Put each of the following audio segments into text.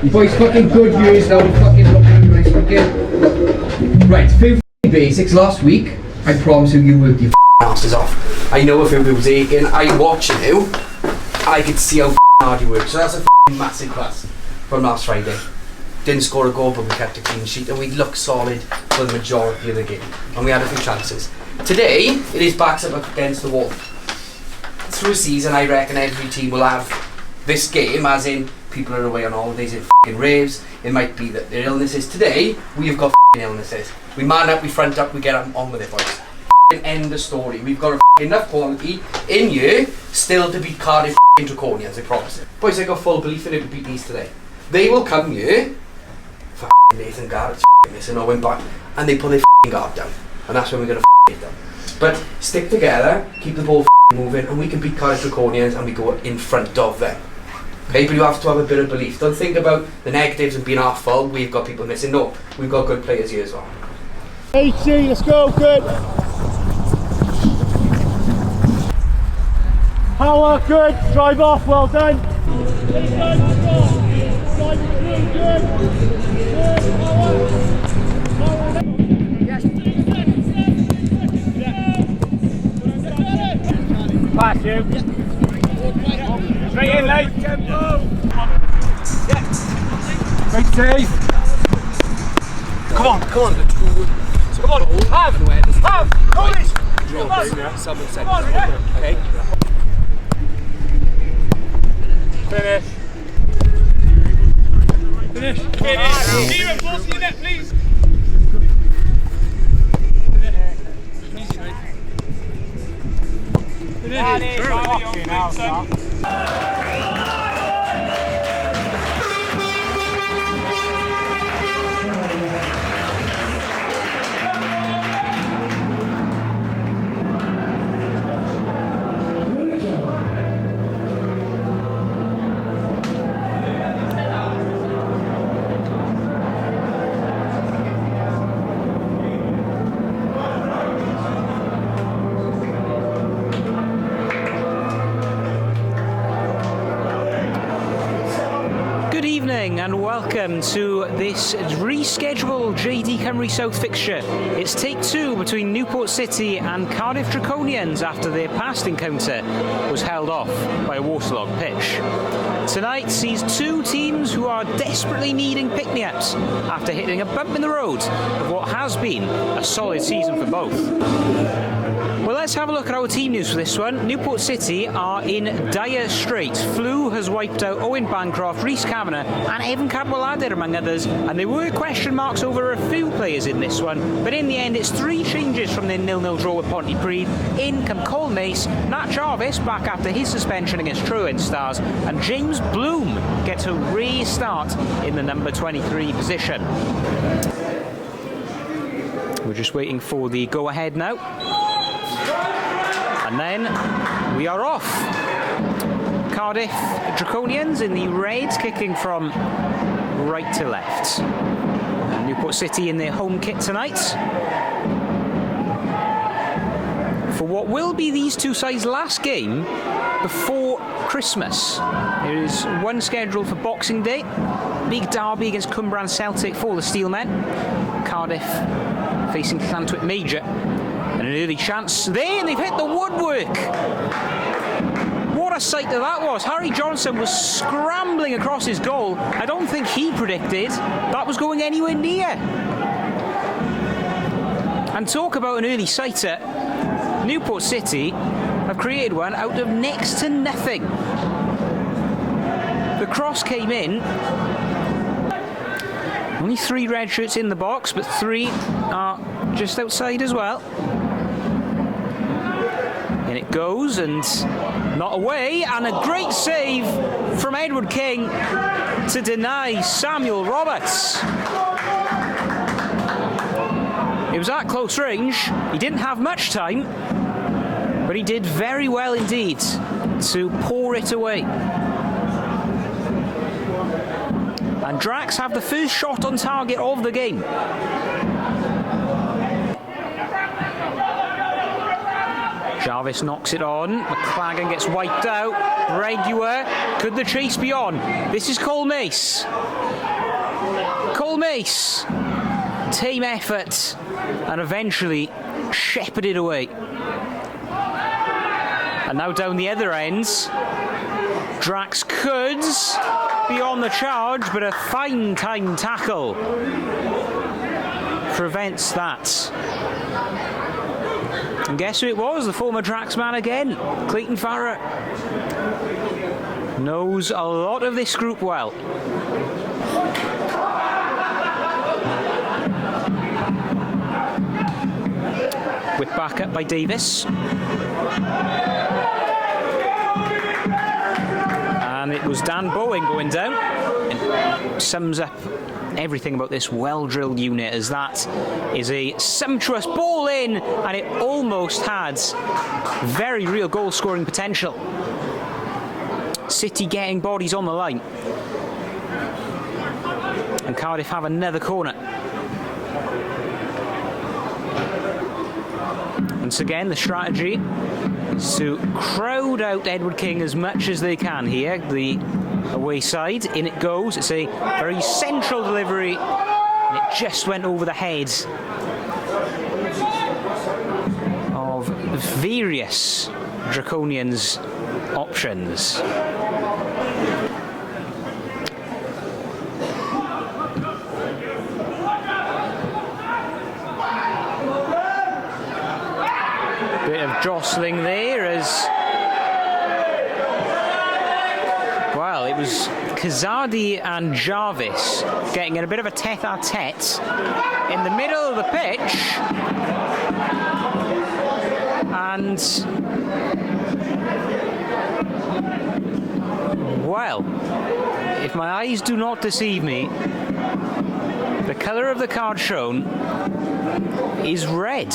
You boys fucking good viewers now, fucking looking nice fucking. Right, few basics. Last week, I promise you worked your asses off. I know if it was aching, I watching you, I could see how hard you work. So that's a massive plus from last Friday. Didn't score a goal, but we kept a clean sheet and we looked solid for the majority of the game. And we had a few chances. Today, it is backs up against the wall. Through a season, I reckon every team will have this game, as in people are away on holidays in f***ing raves. It might be that their illnesses. Today, we have got f***ing illnesses. We man up, we front up, we get on with it, boys. F***ing end of story. We've got enough quality in you still to beat Cardiff f***ing Draconians, I promise it. Boys, I got full belief in it to beat these today. They will come here, f***ing Nathan Garrett's f***ing missing Owen back, and they put their f***ing guard down. And that's when we're going to f***ing them. But stick together, keep the ball f***ing moving, and we can beat Cardiff Draconians and we go in front of them. Okay, but you have to have a bit of belief. Don't think about the negatives and being our fault. We've got people missing. No, we've got good players here as well. HC, let's go, good. Power, good. Drive off, well done. Drive through, good. Good, power. Yes. Pass you. Straight in, late. Tempo. Yeah. Great save. Come on. Come on, have. Go this. Come on, yeah. Okay. Finish. Finish. Ball to your net, please. And welcome to this rescheduled Cymru South fixture. It's take two between Newport City and Cardiff Draconians after their past encounter was held off by a waterlogged pitch. Tonight sees two teams who are desperately needing pick-me-ups after hitting a bump in the road of what has been a solid season for both. Well, let's have a look at our team news for this one. Newport City are in dire straits. Flew has wiped out Owen Bancroft, Rhys Kavanagh and Evan Cadwallader, among others, and there were question marks over a few players in this one, but in the end it's three changes from their 0-0 draw with Pontypridd. In come Cole Mace, Nat Jarvis back after his suspension against Truant Stars, and James Bloom gets a restart in the number 23 position. We're just waiting for the go-ahead now. And then we are off. Cardiff Draconians in the reds, kicking from right to left. Newport City in their home kit tonight. For what will be these two sides' last game before Christmas. There is one scheduled for Boxing Day. Big derby against Cymru Celtic for the Steelmen. Cardiff facing Llantwit Major. And an early chance there, and they've hit the woodwork. What a sight that was. Harry Johnson was scrambling across his goal. I don't think he predicted that was going anywhere near. And talk about an early sighter. Newport City have created one out of next to nothing. The cross came in. Only 3 red shirts in the box, but 3 are just outside as well. In it goes, and not away, and a great save from Edward King to deny Samuel Roberts. It was at close range. He didn't have much time, but he did very well indeed to pour it away. And DRACS have the first shot on target of the game. Jarvis knocks it on. McLagan gets wiped out. Breguer. Could the chase be on? This is Cole Mace. Cole Mace. Team effort. And eventually shepherded away. And now down the other end. DRACS could be on the charge, but a fine time tackle prevents that. And guess who it was? The former DRACS man again, Clayton Farrer. Knows a lot of this group well. Whip back up by Davis. And it was Dan Bowen going down. It sums up everything about this well-drilled unit, as that is a sumptuous ball in, and it almost had very real goal-scoring potential. City getting bodies on the line. And Cardiff have another corner. Once again, the strategy is to crowd out Edward King as much as they can here. The away side, in it goes. It's a very central delivery, and it just went over the heads of various Draconians options. Bit of jostling there as well. It was Kazadi and Jarvis getting in a bit of a tete-a-tete in the middle of the pitch, and well, if my eyes do not deceive me, the colour of the card shown is red.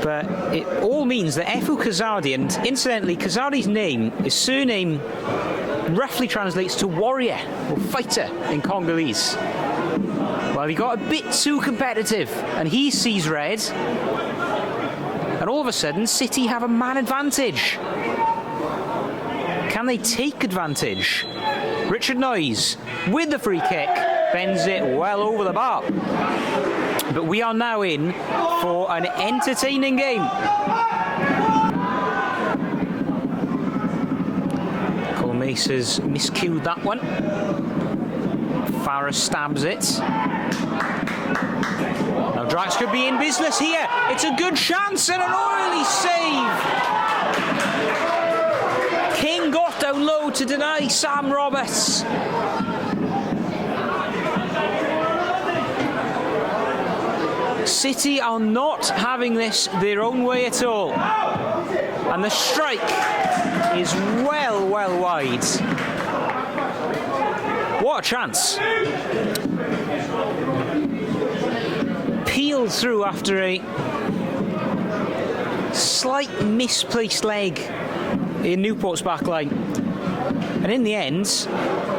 But it all means that Efu Kazadi, and incidentally, Kazadi's name, his surname, roughly translates to warrior or fighter in Congolese. Well, he got a bit too competitive, and he sees red, and all of a sudden, City have a man advantage. Can they take advantage? Richard Noyes with the free kick, bends it well over the bar. But we are now in for an entertaining game. Cole Mace has miscued that one. Farrer stabs it. Now DRACS could be in business here. It's a good chance and an early save. King got down low to deny Sam Roberts. City are not having this their own way at all. And the strike is well wide. What a chance. Peeled through after a slight misplaced leg in Newport's back line. And in the end,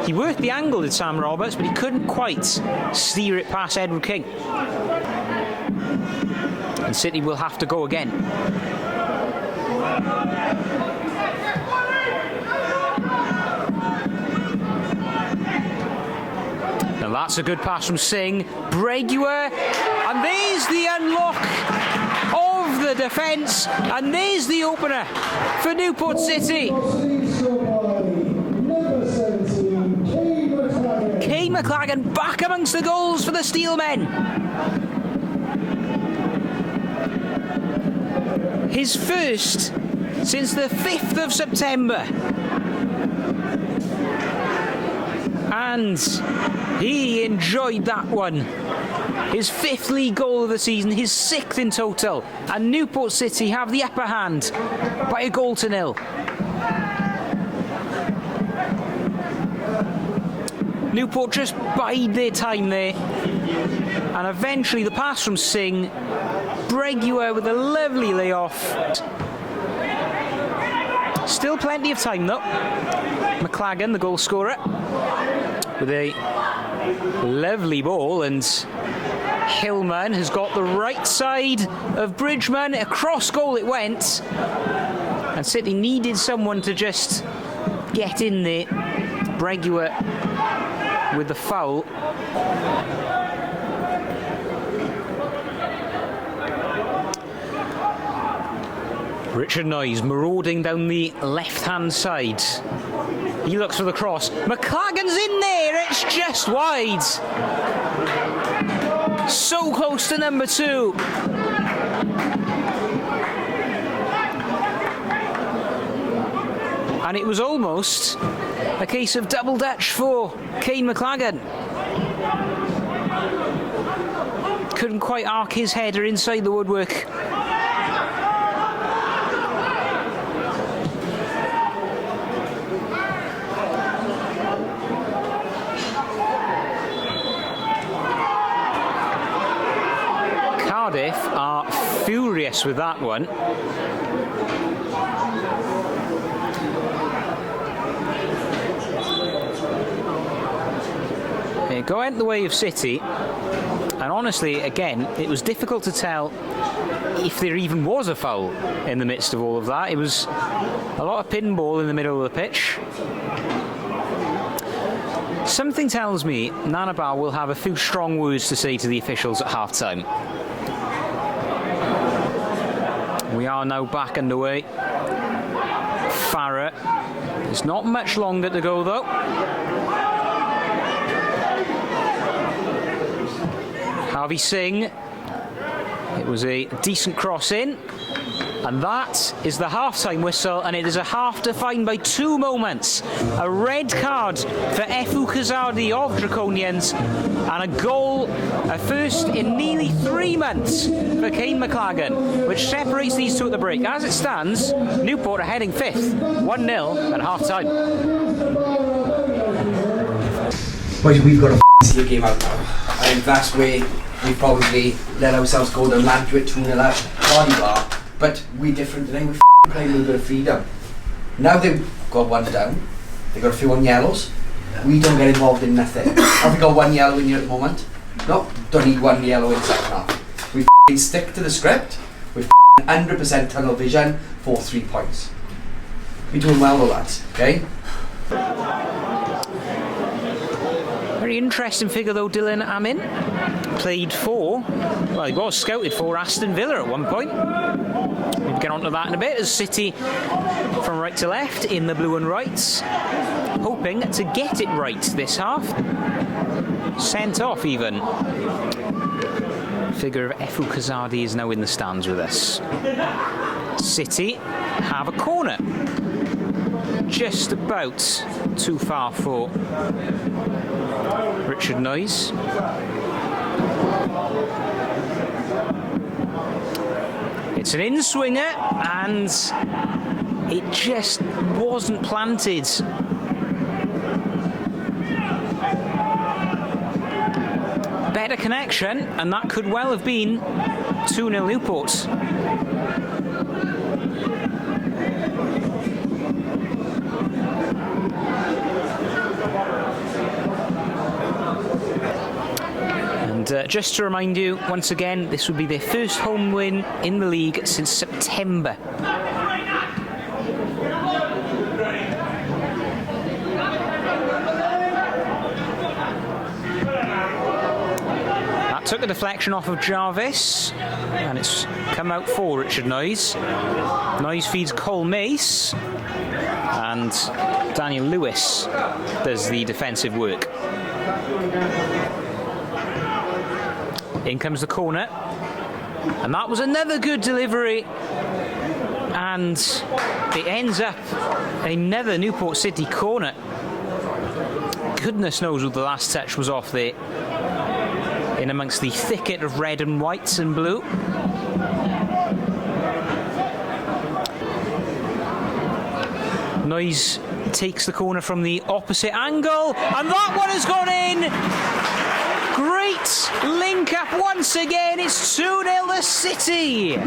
he worked the angle with Sam Roberts, but he couldn't quite steer it past Edward King. And City will have to go again. Now that's a good pass from Singh. Breguer, and there's the unlock of the defence, and there's the opener for Newport City. Kay McLagan back amongst the goals for the Steelmen. His first since the 5th of September. And he enjoyed that one. His 5th league goal of the season, his 6th in total. And Newport City have the upper hand by a 1-0. Newport just bide their time there. And eventually the pass from Singh. Breguer with a lovely layoff. Still plenty of time though. McLagan, the goal scorer, with a lovely ball, and Hillman has got the right side of Bridgman. Across goal it went. And City needed someone to just get in there. Breguet with the foul. Richard Noyes marauding down the left-hand side. He looks for the cross. McLagan's in there. It's just wide. So close to number 2. And it was almost a case of double dutch for Kane McLagan. Couldn't quite arc his header inside the woodwork. Cardiff are furious with that one. It went the way of City, and honestly, again, it was difficult to tell if there even was a foul in the midst of all of that. It was a lot of pinball in the middle of the pitch. Something tells me Nanabal will have a few strong words to say to the officials at half-time. We are now back underway. Farah. There's not much longer to go though. Harvey Singh. It was a decent cross in. And that is the half-time whistle, and it is a half defined by 2 moments. A red card for Efu Kazadi of Draconians, and a goal, a first in nearly 3 months for Kane McLagan, which separates these two at the break. As it stands, Newport are heading 5th, 1-0 at half-time. Boys, we've got to see the game out now. I think that's where we probably let ourselves go down land to it 2-0 up. Body bar. But we're different today, we're playing a little bit of freedom. Now they've got 1 down, they've got a few on yellows, we don't get involved in nothing. Have we got 1 yellow in here at the moment? No, don't need 1 yellow in the second half. We stick to the script, we're 100% tunnel vision for 3 points. We're doing well with that, okay? Very interesting figure though, Dylan Amin. Played for, well, he was scouted for Aston Villa at one point. We'll get onto that in a bit as City from right to left in the blue and whites, hoping to get it right this half. Sent off even. Figure of Efu Kazadi is now in the stands with us. City have a corner. Just about too far for Richard Noyes. It's an in-swinger, and it just wasn't planted. Better connection, and that could well have been 2-0 Newport. Just to remind you, once again, this would be their first home win in the league since September. That took the deflection off of Jarvis, and it's come out for Richard Noyes. Noyes feeds Cole Mace, and Daniel Lewis does the defensive work. In comes the corner, and that was another good delivery, and it ends up another Newport City corner. Goodness knows who the last touch was off there, in amongst the thicket of red and whites and blue. Noyes takes the corner from the opposite angle, and that one has gone in! Great link up once again. It's 2-0 to City.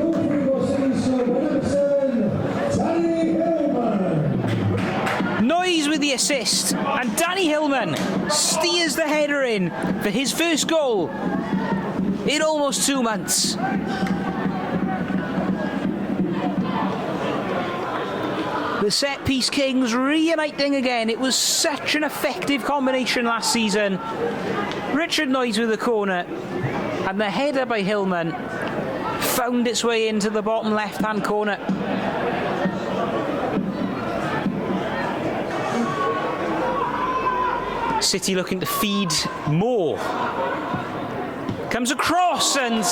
Noyes with the assist, and Danny Hillman steers the header in for his first goal in almost 2 months. The set-piece kings reuniting again. It was such an effective combination last season. Richard Noyes with the corner, and the header by Hillman found its way into the bottom left-hand corner. City looking to feed more. Comes across, and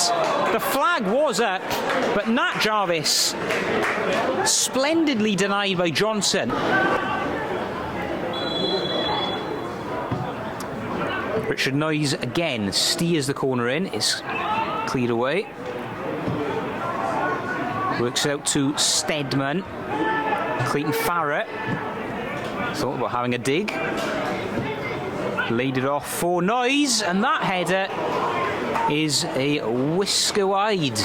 the flag was up, but Nat Jarvis splendidly denied by Johnson. Richard Noyes again steers the corner in. It's cleared away. Works out to Steadman. Clayton Farrett thought about having a dig. Laid it off for Noyes, and that header is a whisker wide.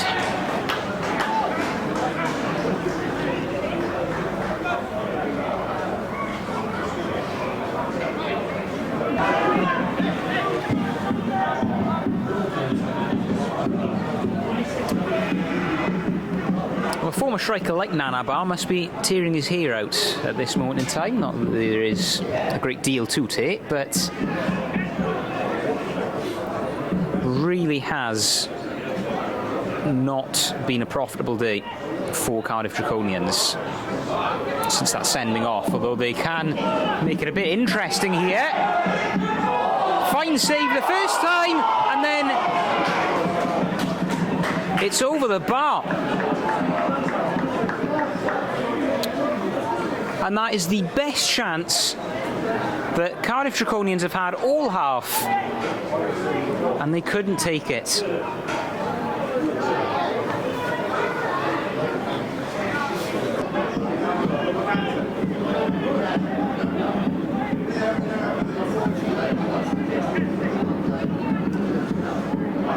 Well, a former striker like Nanabar must be tearing his hair out at this moment in time. Not that there is a great deal to take, but really has not been a profitable day for Cardiff Draconians since that sending off, although they can make it a bit interesting here. Fine save the first time, and then it's over the bar. And that is the best chance that Cardiff Draconians have had all half, and they couldn't take it.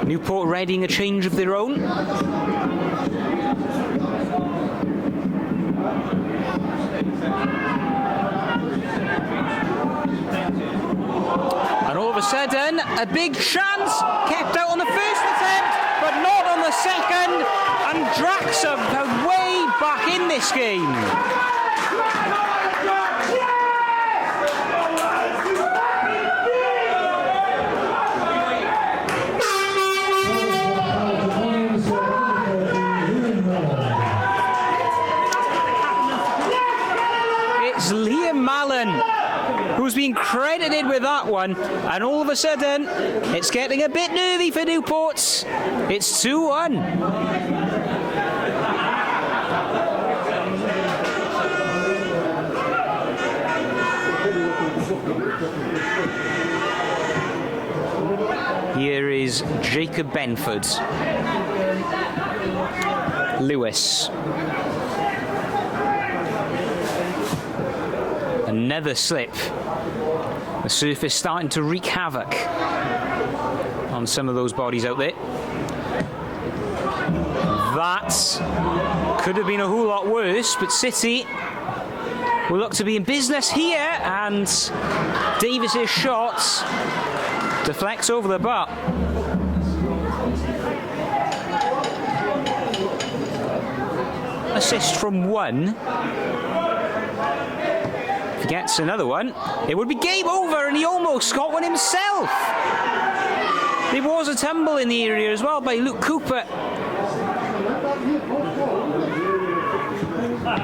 Newport readying a change of their own. And all of a sudden, a big chance, kept out on the first attempt, but not on the second, and DRACS are way back in this game. It's Liam Mallon who's been credited with that one, and all of a sudden it's getting a bit nervy for Newport. It's 2-1. Here is Jacob Benford. Lewis. Another slip. The surface starting to wreak havoc on some of those bodies out there. That could have been a whole lot worse, but City will look to be in business here, and Davis's shot deflects over the bar. Assist from one. If he gets another one, it would be game over, and he almost got one himself. There was a tumble in the area as well by Luke Cooper.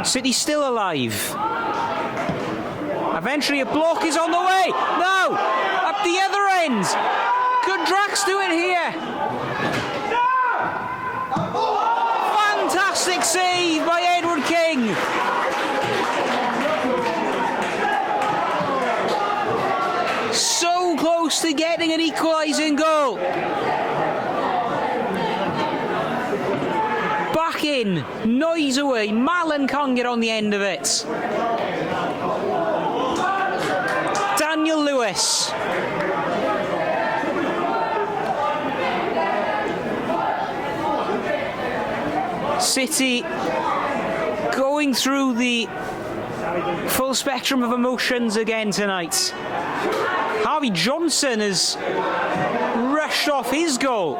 City still alive. Eventually a block is on the way. No! Up the other end. Could DRACS do it here? Fantastic save by Edward King. So close to getting an equalising goal. Back in, Noise away. Mallon can't get on the end of it. Daniel Lewis. City going through the full spectrum of emotions again tonight. Harvey Johnson has rushed off his goal.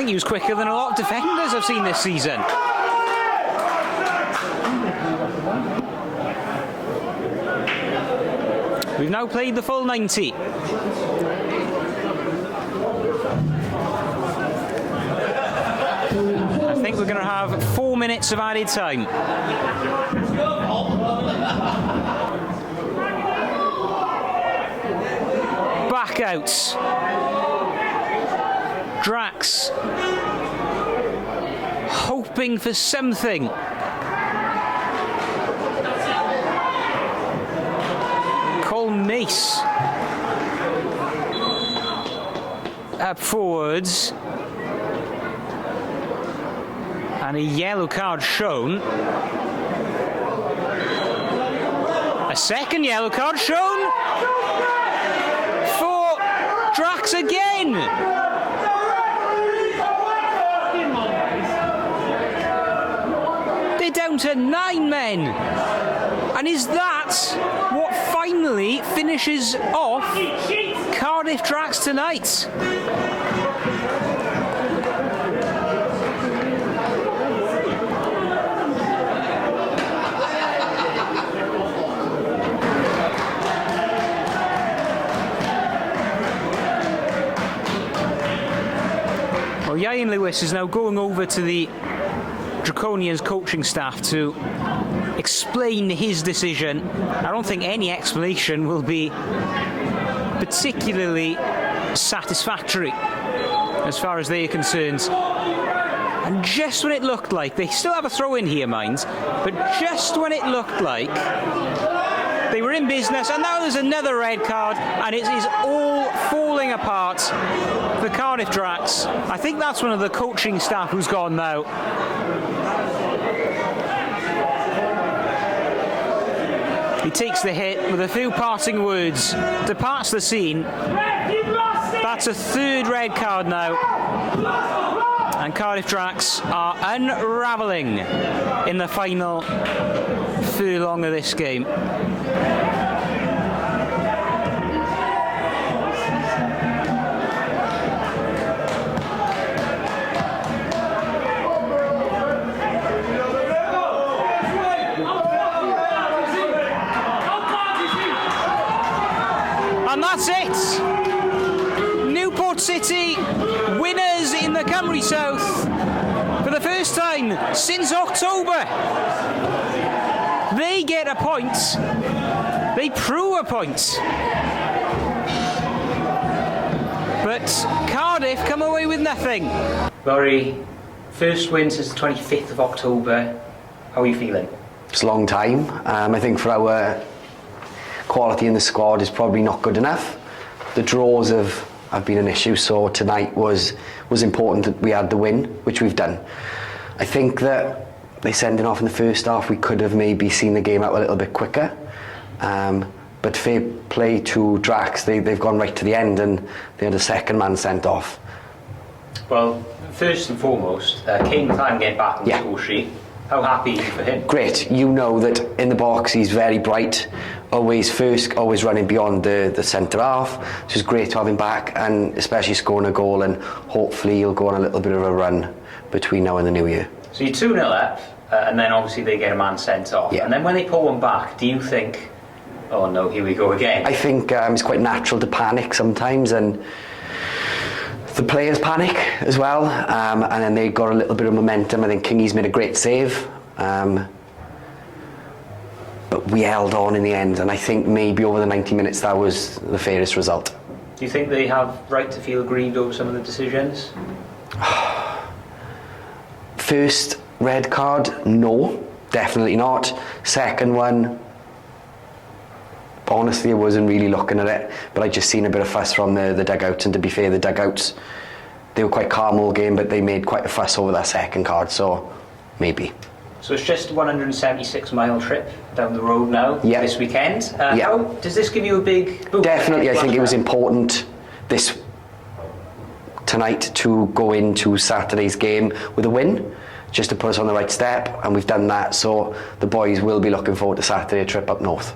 think he was quicker than a lot of defenders I've seen this season. We've now played the full 90. I think we're going to have 4 minutes of added time. Back out. DRACS hoping for something. Mace up forwards, and a yellow card shown. A second yellow card shown for DRACS again. They're down to 9 men, and is that what finally finishes off Cardiff DRACS tonight? Well, Ian Lewis is now going over to the Draconians coaching staff to explain his decision. I don't think any explanation will be particularly satisfactory as far as they are concerned. And just when it looked like, they still have a throw in here, mind, but just when it looked like they were in business, and now there's another red card, and it is all falling apart for Cardiff DRACS. I think that's one of the coaching staff who's gone now. He takes the hit with a few parting words, departs the scene. That's a third red card now. And Cardiff DRACS are unravelling in the final furlong of this game. And that's it! Newport City, winners in the Cymru South for the first time since October. They get a point, they prove a point. But Cardiff come away with nothing. Laurie, first win since the 25th of October. How are you feeling? It's a long time. I think for our quality in the squad is probably not good enough. The draws have been an issue, so tonight was important that we had the win, which we've done. I think that they sending off in the first half, we could have maybe seen the game out a little bit quicker. But fair play to DRACS, they've gone right to the end and they had a second man sent off. Well, first and foremost, Kane McLaren getting back on the score sheet. How happy are you for him? Great. You know that in the box he's very bright, always first, always running beyond the centre half. So it's great to have him back, and especially scoring a goal, and hopefully he'll go on a little bit of a run between now and the new year. So you're 2-0 up, and then obviously they get a man sent off. Yeah. And then when they pull one back, do you think, oh no, here we go again? I think it's quite natural to panic sometimes, and the players panic as well, and then they got a little bit of momentum. I think Kingy's made a great save, but we held on in the end, and I think maybe over the 90 minutes that was the fairest result. Do you think they have right to feel aggrieved over some of the decisions? First red card, no, definitely not. Second one, honestly, I wasn't really looking at it, but I just seen a bit of fuss from the dugouts, and to be fair, the dugouts, they were quite calm all game, but they made quite a fuss over that second card, so maybe. So it's just a 176-mile trip down the road now this weekend. How does this give you a big boost? Definitely, I think it was important tonight to go into Saturday's game with a win, just to put us on the right step, and we've done that, so the boys will be looking forward to Saturday trip up north.